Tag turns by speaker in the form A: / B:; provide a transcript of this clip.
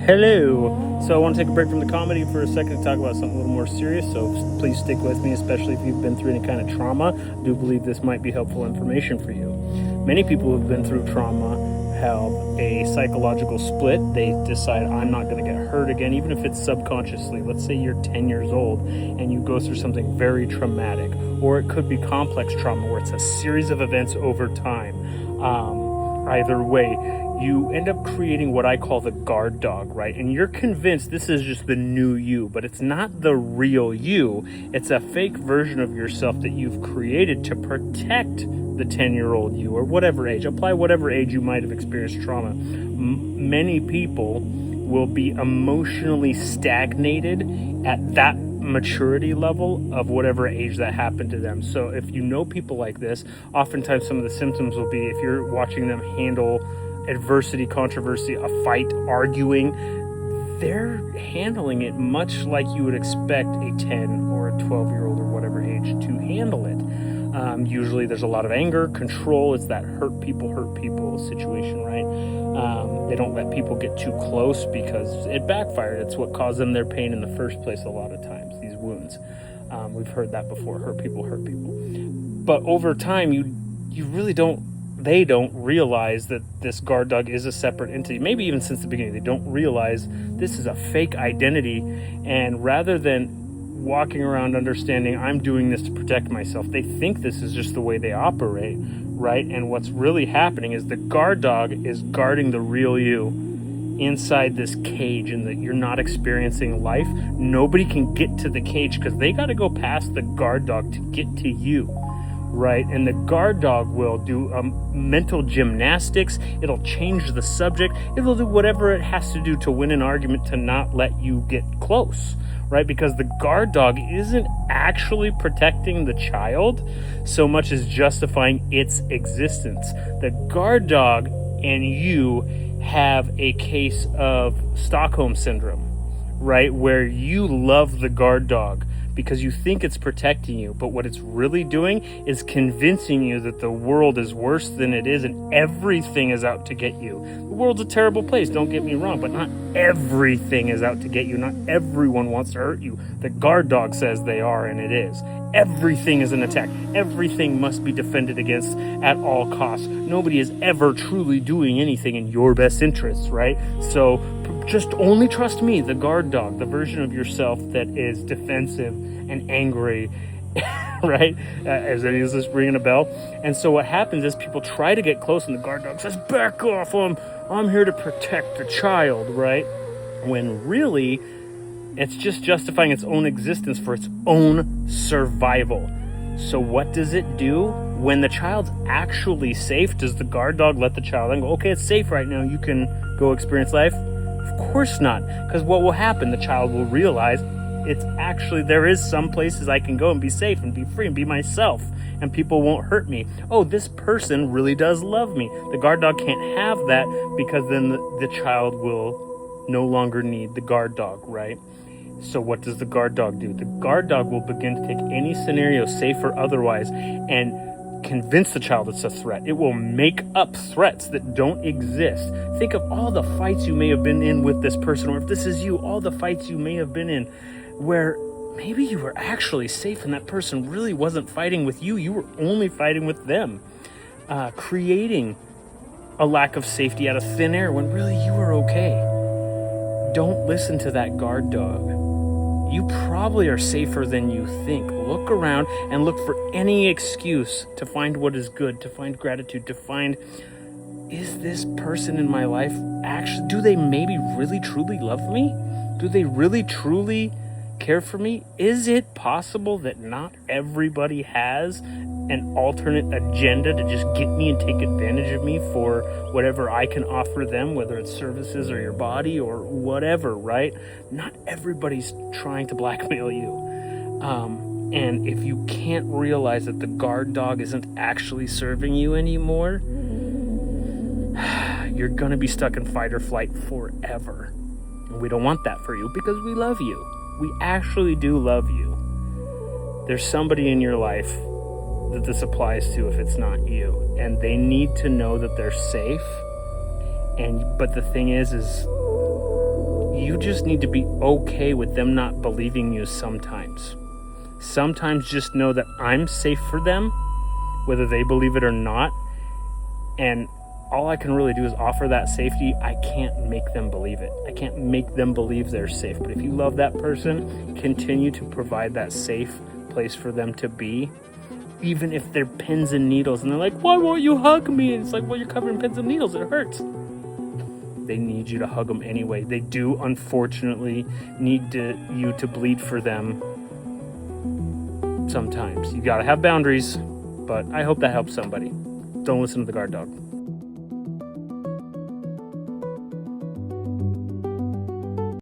A: Hello. So I want to take a break from the comedy for a second to talk about something a little more serious. So please stick with me, especially if you've been through any kind of trauma. I do believe this might be helpful information for you. Many people who've been through trauma have a psychological split. They decide, I'm not going to get hurt again, even if it's subconsciously. Let's say you're 10 years old and you go through something very traumatic, or it could be complex trauma where it's a series of events over time. Either way, you end up creating what I call the guard dog, right? And you're convinced this is just the new you, but it's not the real you. It's a fake version of yourself that you've created to protect the 10-year-old you, or whatever age. Apply whatever age you might have experienced trauma. Many people will be emotionally stagnated at that maturity level of whatever age that happened to them. So if you know people like this, oftentimes some of the symptoms will be, if you're watching them handle adversity, controversy, a fight, arguing, they're handling it much like you would expect a 10 or a 12-year-old or whatever age to handle it. Usually there's a lot of anger, control. It's that hurt people situation, right? They don't let people get too close because it backfired. It's what caused them their pain in the first place a lot of times, these wounds. We've heard that before, hurt people. But over time, you really they don't realize that this guard dog is a separate entity. Maybe even since the beginning, they don't realize this is a fake identity. And rather than walking around understanding I'm doing this to protect myself, they think this is just the way they operate, right? And what's really happening is the guard dog is guarding the real you inside this cage, and that you're not experiencing life. Nobody can get to the cage because they got to go past the guard dog to get to you, right? And the guard dog will do mental gymnastics. It'll change the subject. It'll do whatever it has to do to win an argument to not let you get close, right? Because the guard dog isn't actually protecting the child so much as justifying its existence. The guard dog and you have a case of Stockholm syndrome, right? Where you love the guard dog because you think it's protecting you, but what it's really doing is convincing you that the world is worse than it is and everything is out to get you. The world's a terrible place, don't get me wrong, but not everything is out to get you. Not everyone wants to hurt you. The guard dog says they are, and it is. Everything is an attack. Everything must be defended against at all costs. Nobody is ever truly doing anything in your best interests, right? So just only trust me, the guard dog, the version of yourself that is defensive and angry, right? Is this ringing a bell? And so what happens is people try to get close and the guard dog says, back off, I'm here to protect the child, right? When really, it's just justifying its own existence for its own survival. So what does it do? When the child's actually safe, does the guard dog let the child in, go, okay, it's safe right now, you can go experience life? Of course not, because what will happen? The child will realize it's actually, there is some places I can go and be safe and be free and be myself, and people won't hurt me. Oh, this person really does love me. The guard dog can't have that because then the child will no longer need the guard dog, right? So what does the guard dog do? The guard dog will begin to take any scenario, safe or otherwise, and convince the child it's a threat. It will make up threats that don't exist. Think of all the fights you may have been in with this person, or if this is you, all the fights you may have been in where maybe you were actually safe and that person really wasn't fighting with you. You were only fighting with them, creating a lack of safety out of thin air when really you were okay. Don't listen to that guard dog. You probably are safer than you think. Look around and look for any excuse to find what is good, to find gratitude, to find, is this person in my life actually, do they maybe really truly love me? Do they really truly care for me? Is it possible that not everybody has an alternate agenda to just get me and take advantage of me for whatever I can offer them, whether it's services or your body or whatever, right? Not everybody's trying to blackmail you. And if you can't realize that the guard dog isn't actually serving you anymore, you're going to be stuck in fight or flight forever. And we don't want that for you because we love you. We actually do love you. There's somebody in your life that this applies to if it's not you, and they need to know that they're safe. But the thing is you just need to be okay with them not believing you sometimes. Sometimes just know that I'm safe for them, whether they believe it or not. And all I can really do is offer that safety. I can't make them believe it. I can't make them believe they're safe. But if you love that person, continue to provide that safe place for them to be, even if they're pins and needles. And they're like, why won't you hug me? And it's like, well, you're covered in pins and needles. It hurts. They need you to hug them anyway. They do, unfortunately, need you to bleed for them sometimes. You gotta have boundaries, but I hope that helps somebody. Don't listen to the guard dog.